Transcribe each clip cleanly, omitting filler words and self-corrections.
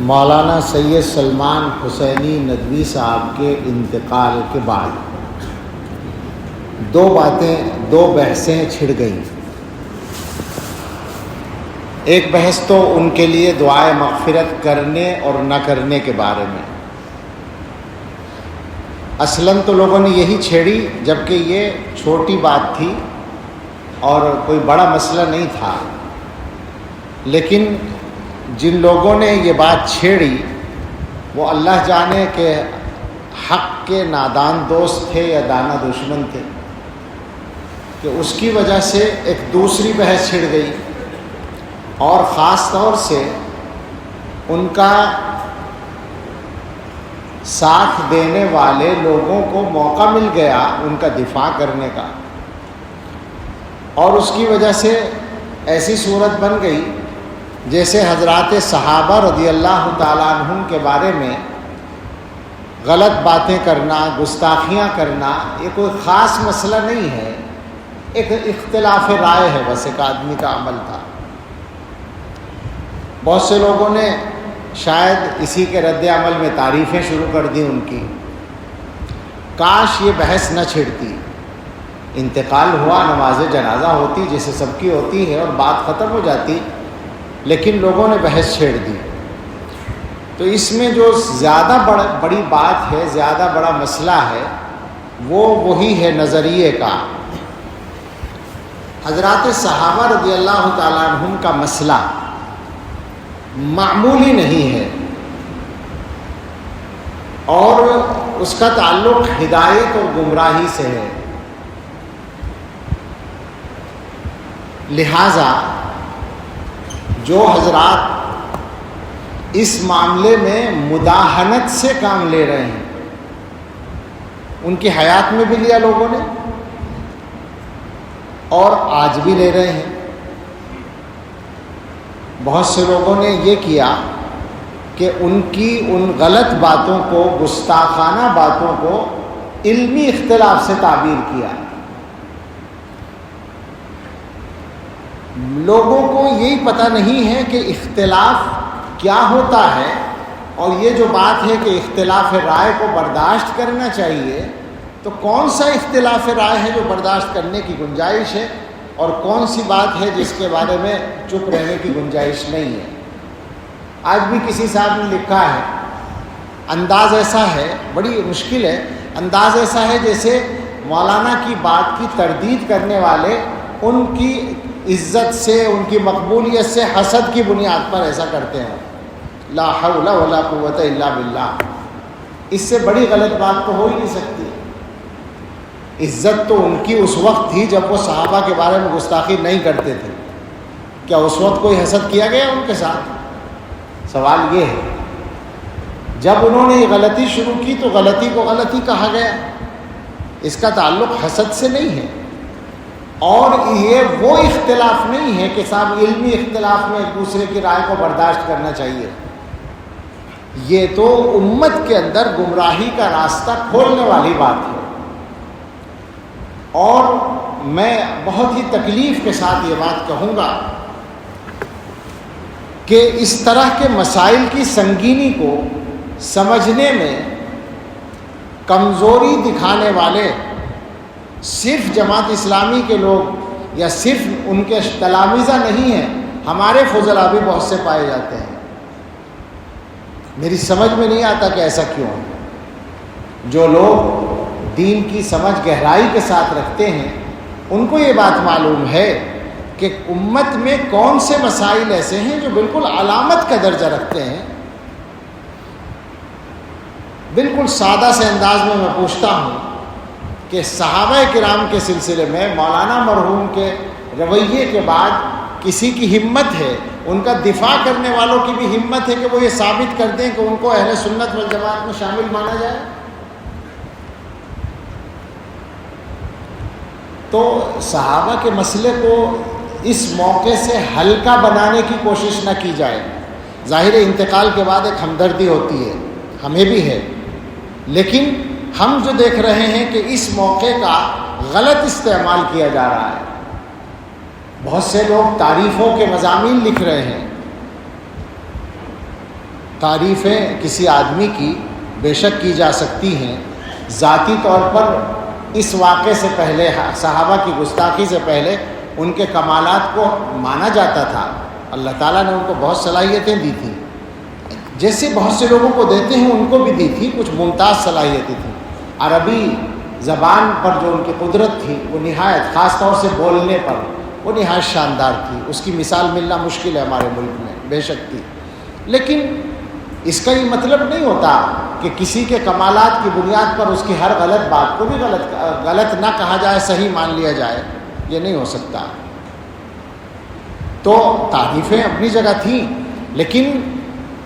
مولانا سید سلمان حسینی ندوی صاحب کے انتقال کے بعد دو بحثیں چھڑ گئیں۔ ایک بحث تو ان کے لیے دعائے مغفرت کرنے اور نہ کرنے کے بارے میں۔ اصلاً تو لوگوں نے یہی چھیڑی جبکہ یہ چھوٹی بات تھی اور کوئی بڑا مسئلہ نہیں تھا، لیکن جن لوگوں نے یہ بات چھیڑی وہ اللہ جانے کہ حق کے نادان دوست تھے یا دانا دشمن تھے، کہ اس کی وجہ سے ایک دوسری بحث چھڑ گئی، اور خاص طور سے ان کا ساتھ دینے والے لوگوں کو موقع مل گیا ان کا دفاع کرنے کا، اور اس کی وجہ سے ایسی صورت بن گئی جیسے حضرات صحابہ رضی اللہ تعالیٰ عنہم کے بارے میں غلط باتیں کرنا، گستاخیاں کرنا، یہ کوئی خاص مسئلہ نہیں ہے، ایک اختلاف رائے ہے، بس ایک آدمی کا عمل تھا۔ بہت سے لوگوں نے شاید اسی کے رد عمل میں تعریفیں شروع کر دی ان کی، کاش یہ بحث نہ چھڑتی، انتقال ہوا، نماز جنازہ ہوتی جیسے سب کی ہوتی ہے اور بات ختم ہو جاتی، لیکن لوگوں نے بحث چھیڑ دی۔ تو اس میں جو زیادہ بڑی بات ہے، زیادہ بڑا مسئلہ ہے، وہی ہے نظریے کا۔ حضرات صحابہ رضی اللہ تعالیٰ عنہم کا مسئلہ معمولی نہیں ہے، اور اس کا تعلق ہدایت اور گمراہی سے ہے، لہذا جو حضرات اس معاملے میں مداہنت سے کام لے رہے ہیں، ان کی حیات میں بھی لیا لوگوں نے اور آج بھی لے رہے ہیں۔ بہت سے لوگوں نے یہ کیا کہ ان کی ان غلط باتوں کو، گستاخانہ باتوں کو علمی اختلاف سے تعبیر کیا۔ لوگوں کو یہی پتہ نہیں ہے کہ اختلاف کیا ہوتا ہے، اور یہ جو بات ہے کہ اختلاف رائے کو برداشت کرنا چاہیے، تو کون سا اختلاف رائے ہے جو برداشت کرنے کی گنجائش ہے، اور کون سی بات ہے جس کے بارے میں چپ رہنے کی گنجائش نہیں ہے۔ آج بھی کسی صاحب نے لکھا ہے، انداز ایسا ہے، بڑی مشکل ہے، انداز ایسا ہے جیسے مولانا کی بات کی تردید کرنے والے ان کی عزت سے، ان کی مقبولیت سے حسد کی بنیاد پر ایسا کرتے ہیں۔ لا حول ولا قوت الا باللہ، اس سے بڑی غلط بات تو ہو ہی نہیں سکتی۔ عزت تو ان کی اس وقت تھی جب وہ صحابہ کے بارے میں گستاخی نہیں کرتے تھے، کیا اس وقت کوئی حسد کیا گیا ان کے ساتھ؟ سوال یہ ہے، جب انہوں نے یہ غلطی شروع کی تو غلطی کو غلطی کہا گیا، اس کا تعلق حسد سے نہیں ہے، اور یہ وہ اختلاف نہیں ہے کہ صاحب علمی اختلاف میں ایک دوسرے کی رائے کو برداشت کرنا چاہیے، یہ تو امت کے اندر گمراہی کا راستہ کھولنے والی بات ہے۔ اور میں بہت ہی تکلیف کے ساتھ یہ بات کہوں گا کہ اس طرح کے مسائل کی سنگینی کو سمجھنے میں کمزوری دکھانے والے صرف جماعت اسلامی کے لوگ یا صرف ان کے تلامذہ نہیں ہیں، ہمارے فضلاء بھی بہت سے پائے جاتے ہیں۔ میری سمجھ میں نہیں آتا کہ ایسا کیوں ہے۔ جو لوگ دین کی سمجھ گہرائی کے ساتھ رکھتے ہیں، ان کو یہ بات معلوم ہے کہ امت میں کون سے مسائل ایسے ہیں جو بالکل علامت کا درجہ رکھتے ہیں۔ بالکل سادہ سے انداز میں پوچھتا ہوں کہ صحابہ کرام کے سلسلے میں مولانا مرحوم کے رویے کے بعد کسی کی ہمت ہے، ان کا دفاع کرنے والوں کی بھی ہمت ہے کہ وہ یہ ثابت کر دیں کہ ان کو اہل سنت والجماعت میں شامل مانا جائے؟ تو صحابہ کے مسئلے کو اس موقع سے ہلکا بنانے کی کوشش نہ کی جائے۔ ظاہر انتقال کے بعد ایک ہمدردی ہوتی ہے، ہمیں بھی ہے، لیکن ہم جو دیکھ رہے ہیں کہ اس موقع کا غلط استعمال کیا جا رہا ہے۔ بہت سے لوگ تعریفوں کے مضامین لکھ رہے ہیں، تعریفیں کسی آدمی کی بے شک کی جا سکتی ہیں. ذاتی طور پر اس واقعے سے پہلے، صحابہ کی گستاخی سے پہلے، ان کے کمالات کو مانا جاتا تھا. اللہ تعالیٰ نے ان کو بہت صلاحیتیں دی تھیں، جیسے بہت سے لوگوں کو دیتے ہیں ان کو بھی دی تھی. کچھ ممتاز صلاحیتیں تھیں. عربی زبان پر جو ان کی قدرت تھی وہ نہایت، خاص طور سے بولنے پر وہ نہایت شاندار تھی. اس کی مثال ملنا مشکل ہے ہمارے ملک میں، بے شک تھی. لیکن اس کا یہ مطلب نہیں ہوتا کہ کسی کے کمالات کی بنیاد پر اس کی ہر غلط بات کو بھی غلط نہ کہا جائے، صحیح مان لیا جائے. یہ نہیں ہو سکتا. تو تعریفیں اپنی جگہ تھیں، لیکن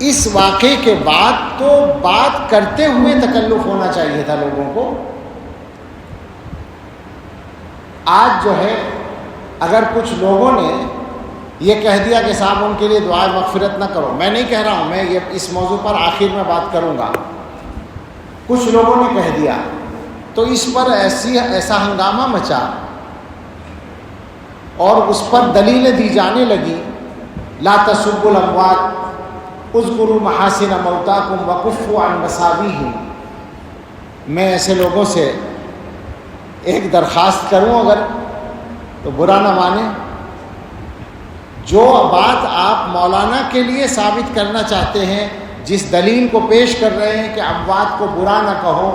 اس واقعے کے بعد تو بات کرتے ہوئے تکلف ہونا چاہیے تھا لوگوں کو. آج جو ہے اگر کچھ لوگوں نے یہ کہہ دیا کہ صاحب ان کے لیے دعائے مغفرت نہ کرو، میں نہیں کہہ رہا ہوں، میں یہ اس موضوع پر آخر میں بات کروں گا. کچھ لوگوں نے کہہ دیا تو اس پر ایسا ہنگامہ مچا اور اس پر دلیلیں دی جانے لگی. لا تسبوا الاموات اذکروا محاسن موتاکم وکفوا عن مساویہم. میں ایسے لوگوں سے ایک درخواست کروں اگر تو برا نہ مانیں. جو بات آپ مولانا کے لیے ثابت کرنا چاہتے ہیں، جس دلیل کو پیش کر رہے ہیں کہ اموات کو برا نہ کہو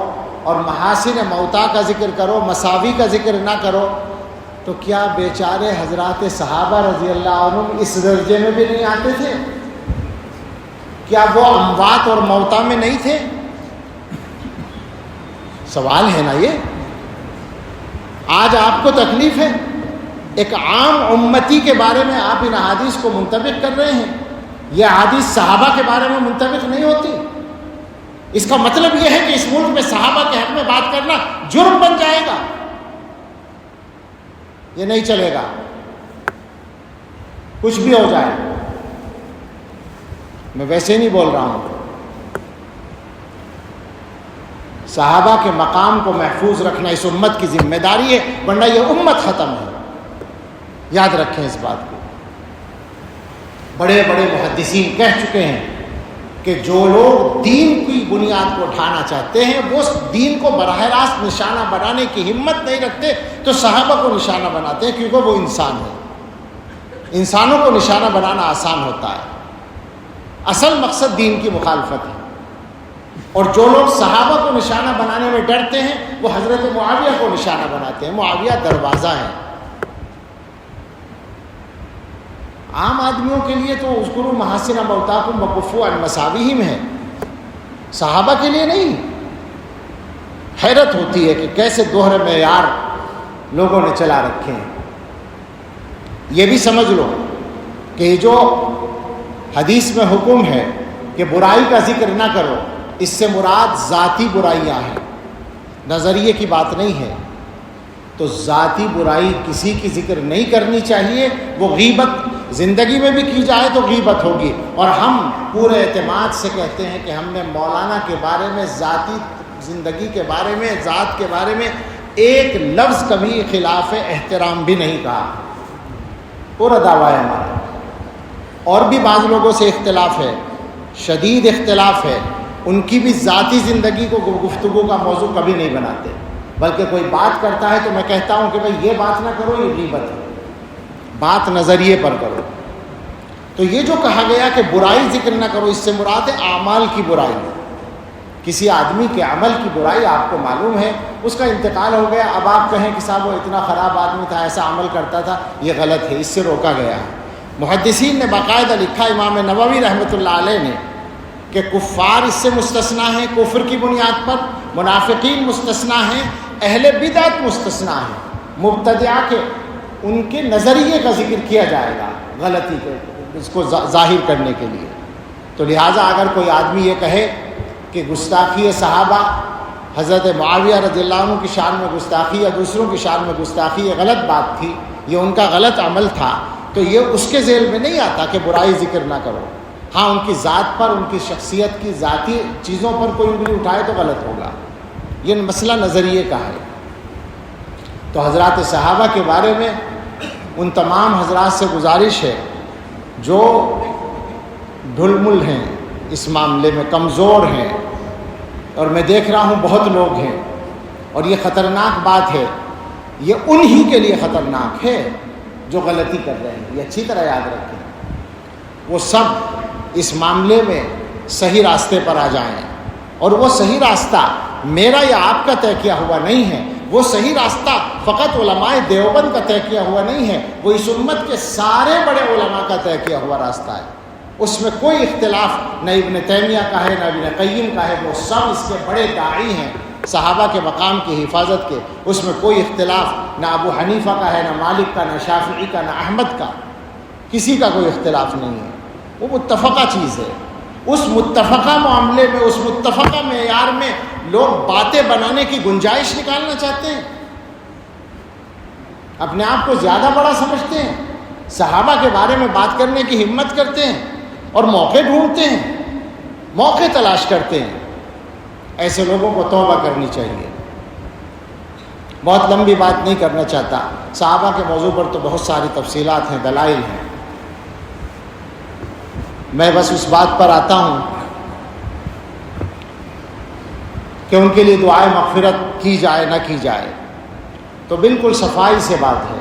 اور محاسن موتا کا ذکر کرو، مساوی کا ذکر نہ کرو، تو کیا بیچارے حضرات صحابہ رضی اللہ عنہم اس درجے میں بھی نہیں آتے تھے؟ کیا وہ اموات اور موتا میں نہیں تھے؟ سوال ہے نا یہ. آج آپ کو تکلیف ہے، ایک عام امتی کے بارے میں آپ ان احادیث کو منطبق کر رہے ہیں. یہ احادیث صحابہ کے بارے میں منطبق نہیں ہوتی. اس کا مطلب یہ ہے کہ اس ملک میں صحابہ کے حق میں بات کرنا جرم بن جائے گا. یہ نہیں چلے گا، کچھ بھی ہو جائے. میں ویسے نہیں بول رہا ہوں. صحابہ کے مقام کو محفوظ رکھنا اس امت کی ذمہ داری ہے، ورنہ یہ امت ختم ہے. یاد رکھیں اس بات کو. بڑے بڑے محدثین کہہ چکے ہیں کہ جو لوگ دین کی بنیاد کو اٹھانا چاہتے ہیں وہ دین کو براہ راست نشانہ بنانے کی ہمت نہیں رکھتے، تو صحابہ کو نشانہ بناتے ہیں، کیونکہ وہ انسان ہیں. انسانوں کو نشانہ بنانا آسان ہوتا ہے. اصل مقصد دین کی مخالفت ہے. اور جو لوگ صحابہ کو نشانہ بنانے میں ڈرتے ہیں وہ حضرت معاویہ کو نشانہ بناتے ہیں. معاویہ دروازہ ہے. عام آدمیوں کے لیے تو اذکروا محاسن موتاکم وکفوا عن مساویہم ہے، صحابہ کے لیے نہیں. حیرت ہوتی ہے کہ کیسے دوہرے معیار لوگوں نے چلا رکھے ہیں. یہ بھی سمجھ لو کہ جو حدیث میں حکم ہے کہ برائی کا ذکر نہ کرو، اس سے مراد ذاتی برائیاں ہیں، نظریے کی بات نہیں ہے. تو ذاتی برائی کسی کی ذکر نہیں کرنی چاہیے. وہ غیبت زندگی میں بھی کی جائے تو غیبت ہوگی. اور ہم پورے اعتماد سے کہتے ہیں کہ ہم نے مولانا کے بارے میں، ذاتی زندگی کے بارے میں، ذات کے بارے میں ایک لفظ کبھی خلاف احترام بھی نہیں کہا. پورا دعویٰ ہے ہمارا. اور بھی بعض لوگوں سے اختلاف ہے، شدید اختلاف ہے. ان کی بھی ذاتی زندگی کو گفتگو کا موضوع کبھی نہیں بناتے، بلکہ کوئی بات کرتا ہے تو میں کہتا ہوں کہ بھائی یہ بات نہ کرو، یہ غیبت ہے، بات نظریے پر کرو. تو یہ جو کہا گیا کہ برائی ذکر نہ کرو، اس سے مراد ہے اعمال کی برائی. کسی آدمی کے عمل کی برائی آپ کو معلوم ہے، اس کا انتقال ہو گیا، اب آپ کہیں کہ صاحب وہ اتنا خراب آدمی تھا، ایسا عمل کرتا تھا، یہ غلط ہے، اس سے روکا گیا ہے. محدثین نے باقاعدہ لکھا، امام نووی رحمۃ اللہ علیہ نے، کہ کفار اس سے مستثنا ہیں کفر کی بنیاد پر، منافقین مستثنا ہیں، اہل بدعت مستثنا ہیں. مبتدعہ کے ان کے نظریے کا ذکر کیا جائے گا غلطی کے، اس کو ظاہر کرنے کے لیے. تو لہٰذا اگر کوئی آدمی یہ کہے کہ گستاخی صحابہ، حضرت معاویہ رضی اللہ عنہ کی شان میں گستاخی یا دوسروں کی شان میں گستاخی، یہ غلط بات تھی، یہ ان کا غلط عمل تھا، تو یہ اس کے ذیل میں نہیں آتا کہ برائی ذکر نہ کرو. ہاں ان کی ذات پر، ان کی شخصیت کی ذاتی چیزوں پر کوئی انگلی اٹھائے تو غلط ہوگا. یہ مسئلہ نظریے کا ہے. تو حضرات صحابہ کے بارے میں ان تمام حضرات سے گزارش ہے جو ڈھل مل ہیں، اس معاملے میں کمزور ہیں، اور میں دیکھ رہا ہوں بہت لوگ ہیں، اور یہ خطرناک بات ہے، یہ انہی کے لیے خطرناک ہے جو غلطی کر رہے ہیں، یہ اچھی طرح یاد رکھیں۔ وہ سب اس معاملے میں صحیح راستے پر آ جائیں، اور وہ صحیح راستہ میرا یا آپ کا طے کیا ہوا نہیں ہے، وہ صحیح راستہ فقط علماء دیوبند کا طے کیا ہوا نہیں ہے، وہ اس امت کے سارے بڑے علماء کا طے کیا ہوا راستہ ہے۔ اس میں کوئی اختلاف نہ ابن تیمیہ کا ہے نہ ابن قیم کا ہے، وہ سب اس کے بڑے داعی ہیں صحابہ کے مقام کی حفاظت کے، اس میں کوئی اختلاف نہ ابو حنیفہ کا ہے، نہ مالک کا، نہ شافعی کا، نہ احمد کا، کسی کا کوئی اختلاف نہیں ہے، وہ متفقہ چیز ہے۔ اس متفقہ معاملے میں، اس متفقہ معیار میں لوگ باتیں بنانے کی گنجائش نکالنا چاہتے ہیں، اپنے آپ کو زیادہ بڑا سمجھتے ہیں، صحابہ کے بارے میں بات کرنے کی ہمت کرتے ہیں اور موقع ڈھونڈتے ہیں، موقع تلاش کرتے ہیں۔ ایسے لوگوں کو توبہ کرنی چاہیے۔ بہت لمبی بات نہیں کرنا چاہتا، صحابہ کے موضوع پر تو بہت ساری تفصیلات ہیں، دلائل ہیں، میں بس اس بات پر آتا ہوں کہ ان کے لیے دعائے مغفرت کی جائے نہ کی جائے، تو بالکل صفائی سے بات ہے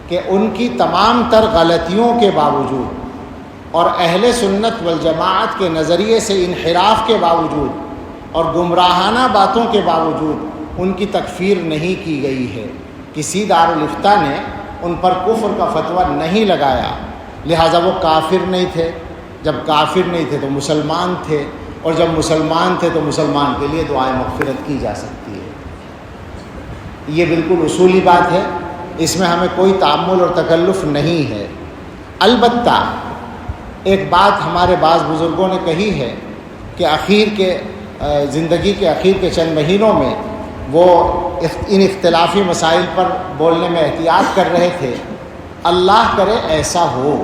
کہ ان کی تمام تر غلطیوں کے باوجود اور اہل سنت والجماعت کے نظریے سے انحراف کے باوجود اور گمراہانہ باتوں کے باوجود ان کی تکفیر نہیں کی گئی ہے۔ کسی دارالافتاء نے ان پر کفر کا فتویٰ نہیں لگایا، لہٰذا وہ کافر نہیں تھے، جب کافر نہیں تھے تو مسلمان تھے، اور جب مسلمان تھے تو مسلمان کے لیے دعائے مغفرت کی جا سکتی ہے۔ یہ بالکل اصولی بات ہے، اس میں ہمیں کوئی تعمل اور تکلف نہیں ہے۔ البتہ ایک بات ہمارے بعض بزرگوں نے کہی ہے کہ زندگی کے اخیر کے چند مہینوں میں وہ ان اختلافی مسائل پر بولنے میں احتیاط کر رہے تھے۔ اللہ کرے ایسا ہو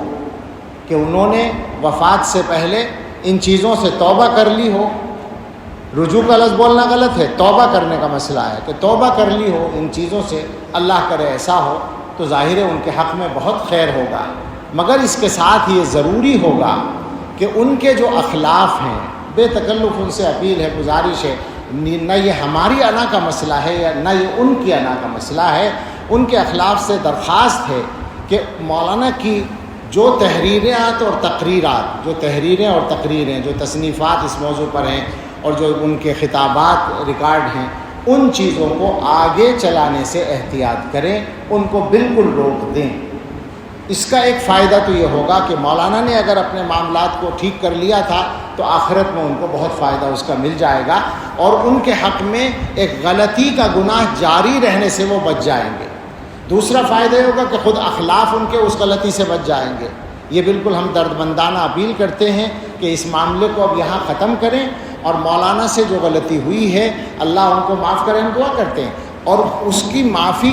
کہ انہوں نے وفات سے پہلے ان چیزوں سے توبہ کر لی ہو، رجوع کا لفظ بولنا غلط ہے، توبہ کرنے کا مسئلہ ہے کہ توبہ کر لی ہو ان چیزوں سے، اللہ کرے ایسا ہو، تو ظاہر ہے ان کے حق میں بہت خیر ہوگا، مگر اس کے ساتھ یہ ضروری ہوگا کہ ان کے جو اخلاف ہیں، بے تکلف ان سے اپیل ہے، گزارش ہے، نہ یہ ہماری انا کا مسئلہ ہے یا نہ یہ ان کی انا کا مسئلہ ہے، ان کے اخلاف سے درخواست ہے کہ مولانا کی جو تحریرات اور تقریرات، جو تحریریں اور تقریریں، جو تصنیفات اس موضوع پر ہیں اور جو ان کے خطابات ریکارڈ ہیں، ان چیزوں کو آگے چلانے سے احتیاط کریں، ان کو بالکل روک دیں۔ اس کا ایک فائدہ تو یہ ہوگا کہ مولانا نے اگر اپنے معاملات کو ٹھیک کر لیا تھا تو آخرت میں ان کو بہت فائدہ اس کا مل جائے گا، اور ان کے حق میں ایک غلطی کا گناہ جاری رہنے سے وہ بچ جائیں گے۔ دوسرا فائدہ یہ ہوگا کہ خود اخلاف ان کے اس غلطی سے بچ جائیں گے۔ یہ بالکل ہم دردمندانہ اپیل کرتے ہیں کہ اس معاملے کو اب یہاں ختم کریں، اور مولانا سے جو غلطی ہوئی ہے اللہ ان کو معاف کریں، ہم دعا کرتے ہیں، اور اس کی معافی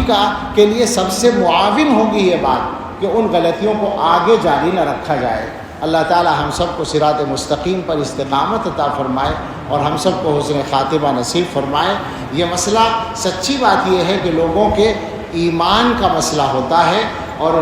کے لیے سب سے معاون ہوگی یہ بات کہ ان غلطیوں کو آگے جاری نہ رکھا جائے۔ اللہ تعالی ہم سب کو صراط مستقیم پر استقامت عطا فرمائے اور ہم سب کو حسن خاتمہ نصیب فرمائے۔ یہ مسئلہ سچی بات یہ ہے کہ لوگوں کے ایمان کا مسئلہ ہوتا ہے اور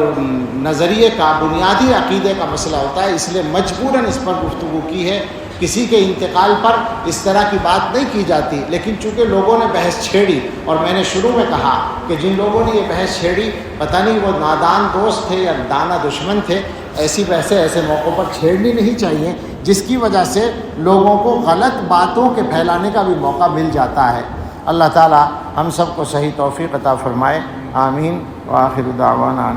نظریے کا، بنیادی عقیدے کا مسئلہ ہوتا ہے، اس لیے مجبوراً اس پر گفتگو کی ہے۔ کسی کے انتقال پر اس طرح کی بات نہیں کی جاتی، لیکن چونکہ لوگوں نے بحث چھیڑی، اور میں نے شروع میں کہا کہ جن لوگوں نے یہ بحث چھیڑی پتہ نہیں وہ نادان دوست تھے یا دانا دشمن تھے، ایسی بحثیں ایسے موقعوں پر چھیڑنی نہیں چاہیے جس کی وجہ سے لوگوں کو غلط باتوں کے پھیلانے کا بھی موقع مل جاتا ہے۔ اللہ تعالی ہم سب کو صحیح توفیق عطا فرمائے، آمین۔ وآخر دعوانا